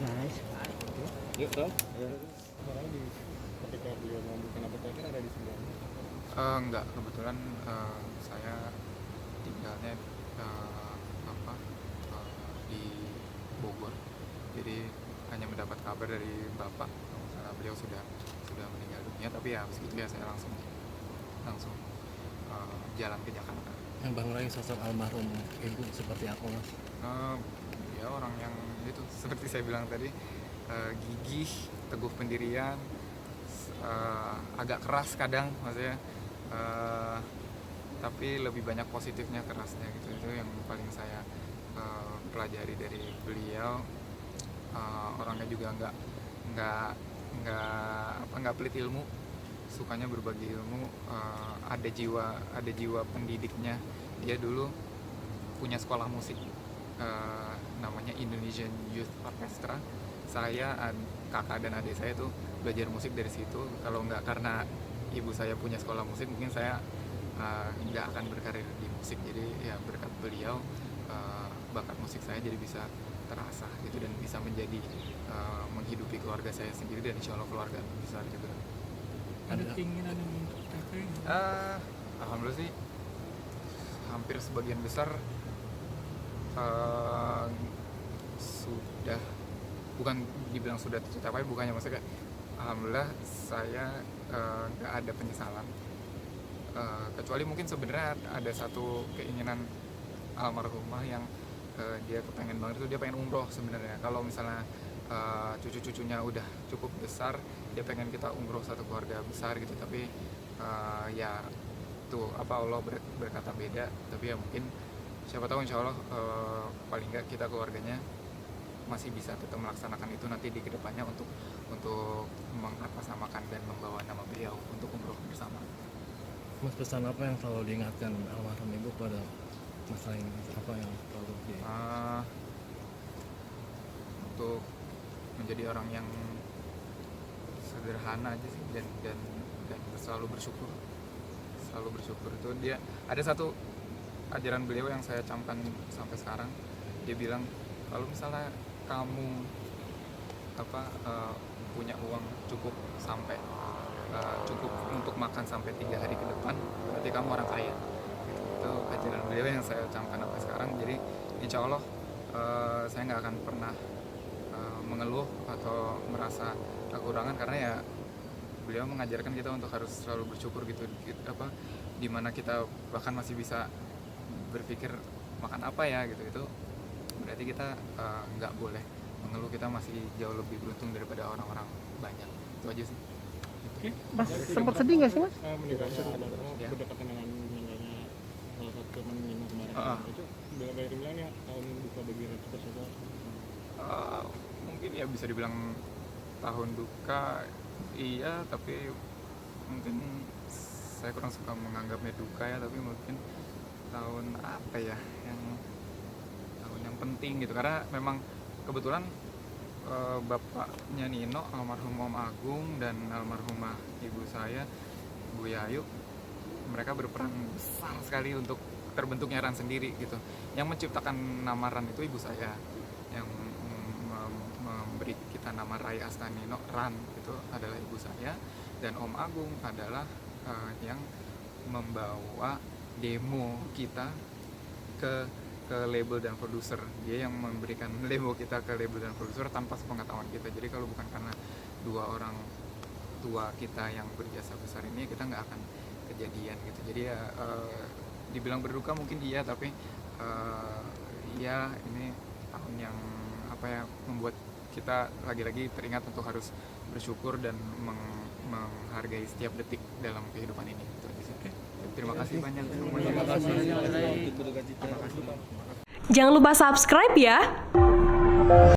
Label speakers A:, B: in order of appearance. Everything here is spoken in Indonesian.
A: guys.
B: Yuk dong. Sekarang ketika beliau membuka apoteker ada di sebelah.
C: Enggak, kebetulan saya tinggalnya apa di Bogor. Jadi hanya mendapat kabar dari bapak karena beliau sudah meninggal dunia. Tapi ya begitu ya saya langsung jalan ke Jakarta.
B: Yang Bang Ray sosok almarhum ibu seperti apa mas?
C: Ya orang yang itu seperti saya bilang tadi, gigih, teguh pendirian, agak keras kadang maksudnya, tapi lebih banyak positifnya kerasnya gitu. Itu yang paling saya pelajari dari beliau. Orangnya juga nggak pelit ilmu, sukanya berbagi ilmu, ada jiwa pendidiknya. Dia dulu punya sekolah musik, namanya Indonesian Youth Orchestra. Saya, kakak dan adik saya tuh belajar musik dari situ. Kalau nggak karena ibu saya punya sekolah musik, mungkin saya nggak akan berkarir di musik. Jadi ya berkat beliau, bakat musik saya jadi bisa terasah gitu dan bisa menjadi menghidupi keluarga saya sendiri dan insya Allah keluarga besar juga.
B: Ada keinginan yang untuk tercapai?
C: Alhamdulillah sih hampir sebagian besar sudah, bukan dibilang sudah tercapai, bukannya maksudnya alhamdulillah saya nggak ada penyesalan, kecuali mungkin sebenarnya ada satu keinginan almarhumah yang dia kepengen banget, itu dia pengen umroh sebenarnya. Kalau misalnya cucu-cucunya udah cukup besar, dia pengen kita umroh satu keluarga besar gitu. Tapi ya tuh apa, Allah berkata beda. Tapi ya mungkin siapa tahu insya Allah paling nggak kita keluarganya masih bisa tetap melaksanakan itu nanti di kedepannya untuk mengatasnamakan dan membawa nama beliau untuk umroh bersama.
B: Mas, pesan apa yang selalu diingatkan almarhum ibu pada masa ini? Apa yang selalu
C: untuk menjadi orang yang sederhana aja sih, dan selalu bersyukur itu. Dia ada satu ajaran beliau yang saya camkan sampai sekarang. Dia bilang kalau misalnya kamu punya uang cukup sampai cukup untuk makan sampai 3 hari ke depan, berarti kamu orang kaya. Itu ajaran beliau yang saya camkan sampai sekarang. Jadi insya Allah saya nggak akan pernah mengeluh atau merasa kekurangan, karena ya beliau mengajarkan kita untuk harus selalu bersyukur gitu, dimana kita bahkan masih bisa berpikir makan apa ya gitu. Itu berarti kita nggak boleh mengeluh, kita masih jauh lebih beruntung daripada orang-orang banyak. Itu aja sih.
A: Mas sempat sedih nggak sih mas?
C: Ya.
B: Berdekatan dengan meninggalnya salah satu teman Nino kemarin. Itu banyak bilang ya tahun duka bagi kita semua.
C: Mungkin ya bisa dibilang tahun duka, iya, tapi mungkin saya kurang suka menganggapnya duka ya, tapi mungkin tahun apa ya, tahun yang penting gitu, karena memang kebetulan bapaknya Nino, almarhum Om Agung, dan almarhumah ibu saya, Bu Yayu, mereka berperan besar sekali untuk terbentuknya RAN sendiri gitu. Yang menciptakan nama RAN itu ibu saya, yang memberi kita nama Ray Asta Nino RAN itu adalah ibu saya, dan Om Agung adalah yang membawa demo kita ke label dan produser. Dia yang memberikan demo kita ke label dan produser tanpa sepengetahuan kita. Jadi kalau bukan karena 2 orang tua kita yang berjasa besar ini, kita nggak akan kejadian gitu. Jadi ya dibilang berduka mungkin iya, tapi ya ini tahun yang membuat kita lagi-lagi teringat untuk harus bersyukur dan menghargai setiap detik dalam kehidupan ini. Itu aja sih. Terima kasih banyak semuanya.
B: Terima kasih.
A: Jangan lupa subscribe ya.